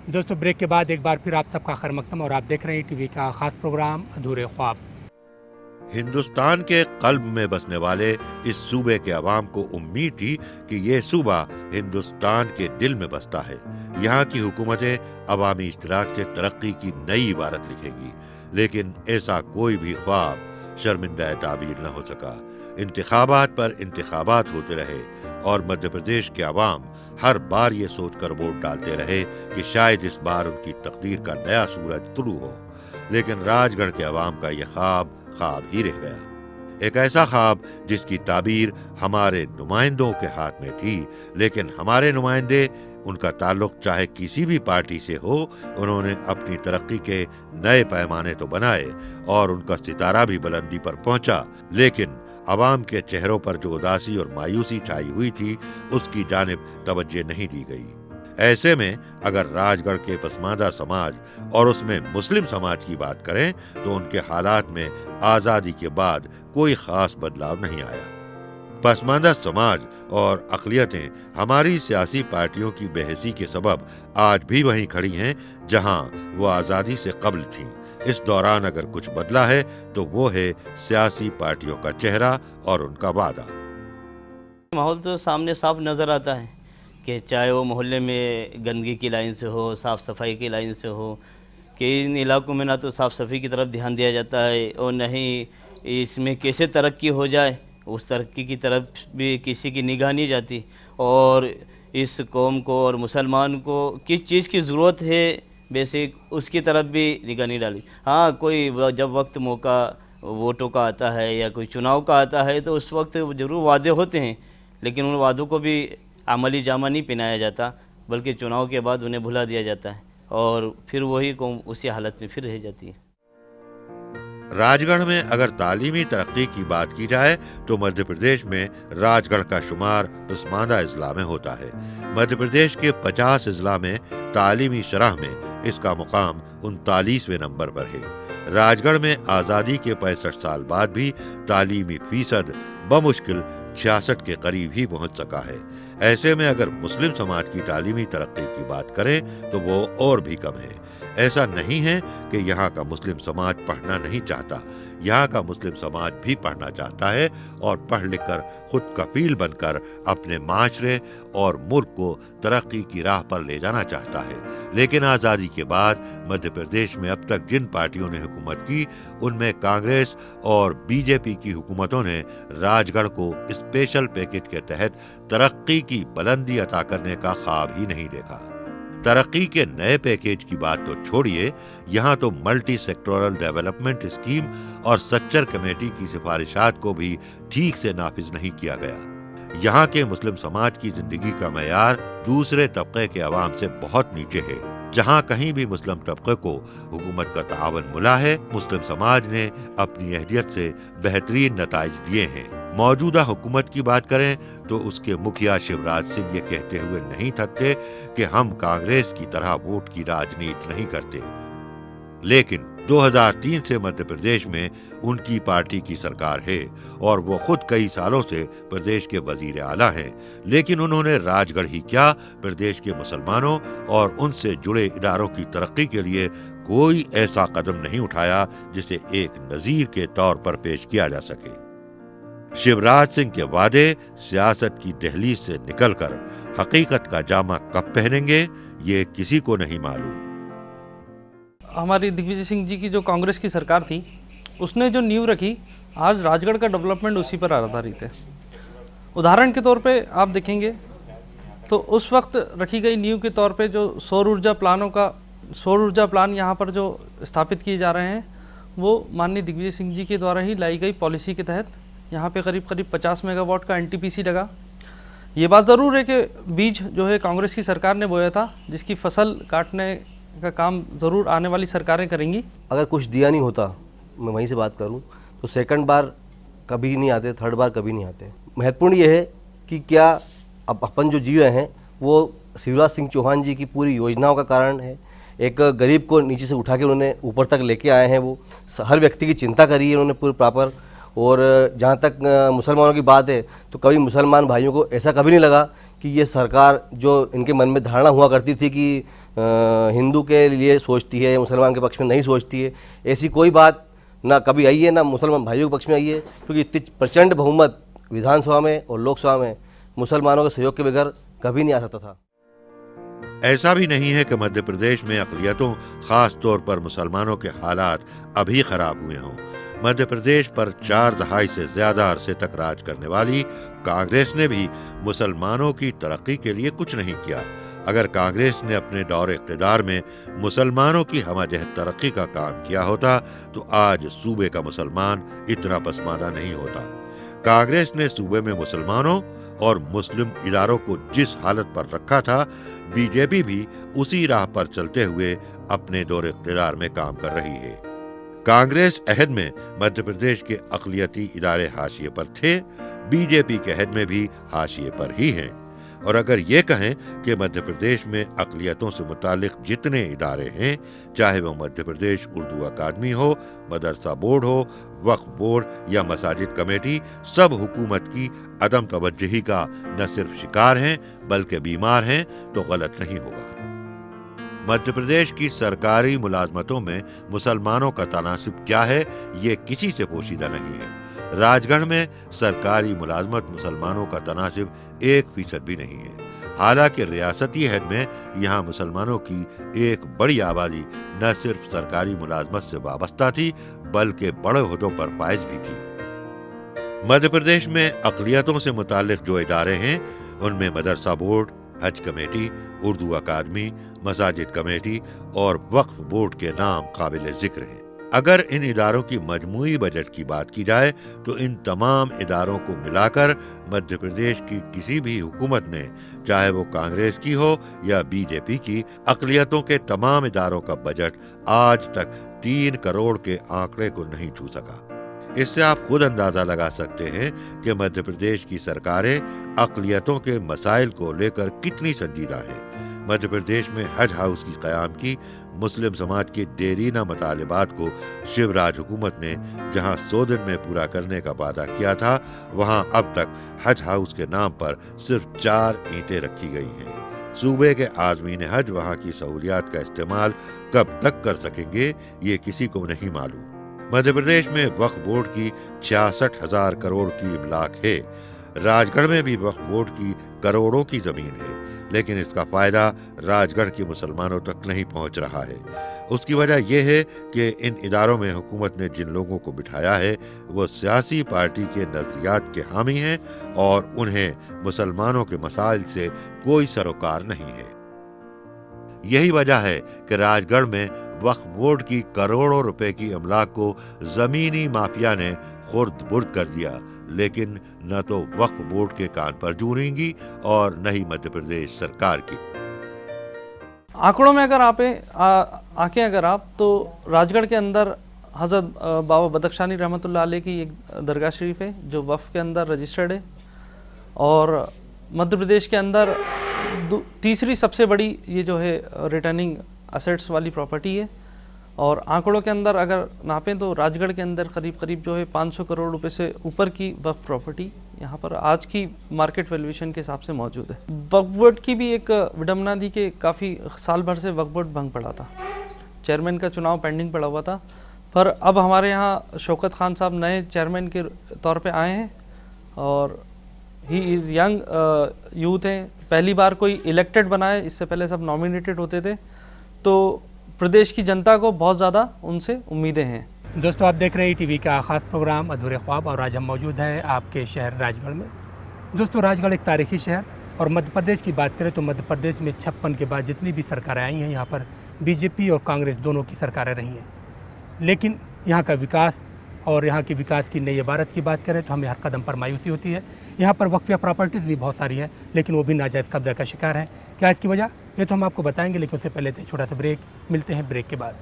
दोस्तों, ब्रेक के बाद एक बार फिर आप सबका खैर मकदम और आप देख रहे हैं टीवी का खास प्रोग्राम अधूरे ख्वाब। हिंदुस्तान के कल्ब में बसने वाले इस सूबे के अवाम को उम्मीद थी कि ये सूबा हिंदुस्तान के दिल में बसता है। यहाँ की हुकूमतें अवामी इश्तराक से तरक्की की नई इबारत लिखेंगी, लेकिन ऐसा कोई भी ख्वाब शर्मिंदा ताबीर न हो सका। इंतखाबात पर इंतखाबात होते रहे और मध्य प्रदेश के अवाम हर बार ये सोचकर वोट डालते रहे कि शायद इस बार उनकी तकदीर का नया सूरज तुलू हो, लेकिन राजगढ़ के अवाम का यह ख्वाब ही रह गया। एक ऐसा ख्वाब जिसकी ताबीर हमारे नुमाइंदों के हाथ में थी, लेकिन हमारे नुमाइंदे, उनका ताल्लुक चाहे किसी भी पार्टी से हो, उन्होंने अपनी तरक्की के नए पैमाने तो बनाए और उनका सितारा भी बुलंदी पर पहुंचा, लेकिन अवाम के चेहरों पर जो उदासी और मायूसी छाई हुई थी उसकी जानिब तवज्जो नहीं दी गई। ऐसे में अगर राजगढ़ के पसमानदा समाज और उसमें मुस्लिम समाज की बात करें तो उनके हालात में आज़ादी के बाद कोई खास बदलाव नहीं आया। पसमानदा समाज और अक़लियतें हमारी सियासी पार्टियों की बेहसी के सबब आज भी वहीं खड़ी हैं जहां वो आज़ादी से कब्ल थीं। इस दौरान अगर कुछ बदला है तो वो है सियासी पार्टियों का चेहरा और उनका वादा। माहौल तो सामने साफ नज़र आता है कि चाहे वो मोहल्ले में गंदगी की लाइन से हो, साफ़ सफाई की लाइन से हो, कि इन इलाकों में ना तो साफ़ सफाई की तरफ ध्यान दिया जाता है और न ही इसमें कैसे तरक्की हो जाए उस तरक्की की तरफ भी किसी की निगाह नहीं जाती। और इस कौम को और मुसलमान को किस चीज़ की ज़रूरत है बेसिक उसकी तरफ भी निगाह नहीं डाली। हाँ, कोई जब वक्त मौका वोटों का आता है या कोई चुनाव का आता है तो उस वक्त ज़रूर वादे होते हैं, लेकिन उन वादों को भी अमली जामा नहीं पहनाया जाता, बल्कि चुनाव के बाद उन्हें भुला दिया जाता है और फिर वही कौम उसी हालत में फिर रह जाती है। राजगढ़ में अगर तालीमी तरक्की की बात की जाए तो मध्य प्रदेश में राजगढ़ का शुमार पसमानदा अजला में होता है। मध्य प्रदेश के 50 अजला में तालीमी शरह में इसका मुकाम 39वें नंबर पर है। राजगढ़ में आज़ादी के 65 साल बाद भी तालीमी फीसद बमुश्किल 66 के करीब ही पहुंच सका है। ऐसे में अगर मुस्लिम समाज की तालीमी तरक्की की बात करें तो वो और भी कम है। ऐसा नहीं है कि यहाँ का मुस्लिम समाज पढ़ना नहीं चाहता, यहाँ का मुस्लिम समाज भी पढ़ना चाहता है और पढ़ लिख कर खुद कफील बनकर अपने माशरे और मुल्क को तरक्की की राह पर ले जाना चाहता है। लेकिन आज़ादी के बाद मध्य प्रदेश में अब तक जिन पार्टियों ने हुकूमत की उनमें कांग्रेस और बीजेपी की हुकूमतों ने राजगढ़ को स्पेशल पैकेज के तहत तरक्की की बुलंदी अता करने का ख्वाब ही नहीं देखा। तरक्की के नए पैकेज की बात तो छोड़िए, यहाँ तो मल्टी सेक्टोरल डेवलपमेंट स्कीम और सच्चर कमेटी की सिफारिशात को भी ठीक से नाफिज नहीं किया गया। यहाँ के मुस्लिम समाज की जिंदगी का मयार दूसरे तबके के अवाम से बहुत नीचे है। जहाँ कहीं भी मुस्लिम तबके को हुकूमत का तावन मिला है, मुस्लिम समाज ने अपनी अहलियत से बेहतरीन नताइज दिए हैं। मौजूदा हुकूमत की बात करें तो उसके मुखिया शिवराज सिंह ये कहते हुए नहीं थकते कि हम कांग्रेस की तरह वोट की राजनीति नहीं करते, लेकिन 2003 से मध्य प्रदेश में उनकी पार्टी की सरकार है और वो खुद कई सालों से प्रदेश के वजीर आला हैं, लेकिन उन्होंने राजगढ़ ही क्या प्रदेश के मुसलमानों और उनसे जुड़े इदारों की तरक्की के लिए कोई ऐसा कदम नहीं उठाया जिसे एक नजीर के तौर पर पेश किया जा सके। शिवराज सिंह के वादे सियासत की दहलीज से निकलकर हकीकत का जामा कब पहनेंगे ये किसी को नहीं मालूम। हमारी दिग्विजय सिंह जी की जो कांग्रेस की सरकार थी उसने जो नींव रखी, आज राजगढ़ का डेवलपमेंट उसी पर आधारित है। उदाहरण के तौर पे आप देखेंगे तो उस वक्त रखी गई नींव के तौर पे जो सौर ऊर्जा प्लान यहाँ पर जो स्थापित किए जा रहे हैं वो माननीय दिग्विजय सिंह जी के द्वारा ही लाई गई पॉलिसी के तहत यहाँ पे करीब 50 मेगावाट का एनटीपीसी लगा। ये बात ज़रूर है कि बीज जो है कांग्रेस की सरकार ने बोया था, जिसकी फसल काटने का काम ज़रूर आने वाली सरकारें करेंगी। अगर कुछ दिया नहीं होता, मैं वहीं से बात करूं, तो सेकंड बार कभी नहीं आते, थर्ड बार कभी नहीं आते। महत्वपूर्ण ये है कि क्या अब अपन जो जी रहे हैं वो शिवराज सिंह चौहान जी की पूरी योजनाओं का कारण है। एक गरीब को नीचे से उठा के उन्होंने ऊपर तक लेके आए हैं, वो हर व्यक्ति की चिंता करी है उन्होंने पूरी प्रॉपर। और जहाँ तक मुसलमानों की बात है तो कभी मुसलमान भाइयों को ऐसा कभी नहीं लगा कि कि ये सरकार जो इनके मन में धारणा हुआ करती थी कि हिंदू के लिए सोचती है, मुसलमान के पक्ष में नहीं सोचती है, ऐसी कोई बात ना कभी आई है, ना मुसलमान भाइयों के पक्ष में आई है, क्योंकि इतनी प्रचंड बहुमत विधानसभा में और लोकसभा में मुसलमानों के सहयोग के बगैर कभी नहीं आ सकता था। ऐसा भी नहीं है कि मध्य प्रदेश में अक़लियतों, खास तौर पर मुसलमानों के हालात अभी खराब हुए हों। मध्य प्रदेश पर 4 दहाई से ज्यादा अरसे तक राज करने वाली कांग्रेस ने भी मुसलमानों की तरक्की के लिए कुछ नहीं किया। अगर कांग्रेस ने अपने दौर इक़्तिदार में मुसलमानों की हमाजहत तरक्की का काम किया होता तो आज सूबे का मुसलमान इतना पसमानदा नहीं होता। कांग्रेस ने सूबे में मुसलमानों और मुस्लिम इदारों को जिस हालत पर रखा था, बीजेपी भी उसी राह पर चलते हुए अपने दौर इक़्तिदार में काम कर रही है। कांग्रेस अहद में मध्य प्रदेश के अक़लियती इदारे हाशिए पर थे, बीजेपी के अहद में भी हाशिए पर ही हैं। और अगर ये कहें कि मध्य प्रदेश में अक़लियतों से मुतालिक जितने इदारे हैं, चाहे वो मध्य प्रदेश उर्दू अकादमी हो, मदरसा बोर्ड हो, वक्फ बोर्ड या मसाजिद कमेटी, सब हुकूमत की अदम तवज्जुही का न सिर्फ शिकार हैं बल्कि बीमार हैं, तो गलत नहीं होगा। मध्य प्रदेश की सरकारी मुलाजमतों में मुसलमानों का तनासुब क्या है, ये किसी से पोशीदा नहीं है। राजगढ़ में सरकारी मुलाजमत मुसलमानों का तनासुब 1% भी नहीं है। हालांकि रियासती हद में यहाँ मुसलमानों की एक बड़ी आबादी न सिर्फ सरकारी मुलाजमत से वाबस्ता थी बल्कि बड़े ओहदों पर फाइज भी थी। मध्य प्रदेश में अक़लियतों से मुतालिक जो इदारे हैं उनमें मदरसा बोर्ड, हज कमेटी, उर्दू अकादमी, मसाजिद कमेटी और वक्फ बोर्ड के नाम काबिल जिक्र हैं। अगर इन इदारों की मजमूई बजट की बात की जाए तो इन तमाम इदारों को मिलाकर मध्य प्रदेश की किसी भी हुकूमत ने, चाहे वो कांग्रेस की हो या बीजेपी की, अक़लियतों के तमाम इदारों का बजट आज तक 3 करोड़ के आंकड़े को नहीं छू सका। इससे आप खुद अंदाजा लगा सकते हैं कि मध्य प्रदेश की सरकारें अक़लियतों के मसाइल को लेकर कितनी संजीदा हैं। मध्य प्रदेश में हज हाउस की क़याम की मुस्लिम समाज के देरीना मुतालिबात को शिवराज हुकूमत ने जहां 100 दिन में पूरा करने का वादा किया था, वहां अब तक हज हाउस के नाम पर सिर्फ 4 ईंटें रखी गई हैं। सूबे के आज़मीन हज वहां की सहूलियात का इस्तेमाल कब तक कर सकेंगे, ये किसी को नहीं मालूम। मध्य प्रदेश में वक्फ बोर्ड की 66,000 करोड़ की इमलाक है। राजगढ़ में भी वक्फ बोर्ड की करोड़ों की जमीन है, लेकिन इसका फायदा राजगढ़ के मुसलमानों तक नहीं पहुंच रहा है। उसकी वजह यह है कि इन इदारों में हुकूमत ने जिन लोगों को बिठाया है वो सियासी पार्टी के नजरियात के हामी हैं और उन्हें मुसलमानों के मसाइल से कोई सरोकार नहीं है। यही वजह है कि राजगढ़ में वक्फ बोर्ड की करोड़ों रुपए की अमलाक को जमीनी माफिया ने खुर्द बुर्द कर दिया, लेकिन न तो वक्फ बोर्ड के कान पर जू रेंगी और न ही मध्य प्रदेश सरकार की। आंकड़ों में अगर आंखें अगर आप तो राजगढ़ के अंदर हज़रत बाबा बदख्शानी रहमतुल्लाह अलैह की एक दरगाह शरीफ है जो वक्फ के अंदर रजिस्टर्ड है, और मध्य प्रदेश के अंदर तीसरी सबसे बड़ी ये जो है रिटर्निंग असेट्स वाली प्रॉपर्टी है। और आंकड़ों के अंदर अगर नापें तो राजगढ़ के अंदर करीब जो है 500 करोड़ रुपए से ऊपर की वक्फ प्रॉपर्टी यहाँ पर आज की मार्केट वैल्यूएशन के हिसाब से मौजूद है। वक्फ बोर्ड की भी एक विडम्बना थी कि काफ़ी साल भर से वक्फ बोर्ड भंग पड़ा था, चेयरमैन का चुनाव पेंडिंग पड़ा हुआ था, पर अब हमारे यहाँ शौकत खान साहब नए चेयरमैन के तौर पे आए हैं और ही इज़ यंग यूथ हैं, पहली बार कोई इलेक्टेड बना है, इससे पहले सब नॉमिनेटेड होते थे, तो प्रदेश की जनता को बहुत ज़्यादा उनसे उम्मीदें हैं। दोस्तों, आप देख रहे हैं टीवी का ख़ास प्रोग्राम अधूरे ख्वाब और आज हम मौजूद हैं आपके शहर राजगढ़ में। दोस्तों, राजगढ़ एक तारीखी शहर, और मध्य प्रदेश की बात करें तो मध्य प्रदेश में 56 के बाद जितनी भी सरकारें आई हैं, यहाँ पर बीजेपी और कांग्रेस दोनों की सरकारें रही हैं, लेकिन यहाँ का विकास और यहाँ की विकास की नई इबारत की बात करें तो हमें हर कदम पर मायूसी होती है। यहाँ पर वक्फिया प्रॉपर्टीज़ भी बहुत सारी हैं, लेकिन वो भी नाजायज़ कब्जा का शिकार है। क्या इसकी वजह, ये तो हम आपको बताएंगे, लेकिन उससे पहले छोटा सा ब्रेक, मिलते हैं ब्रेक के बाद।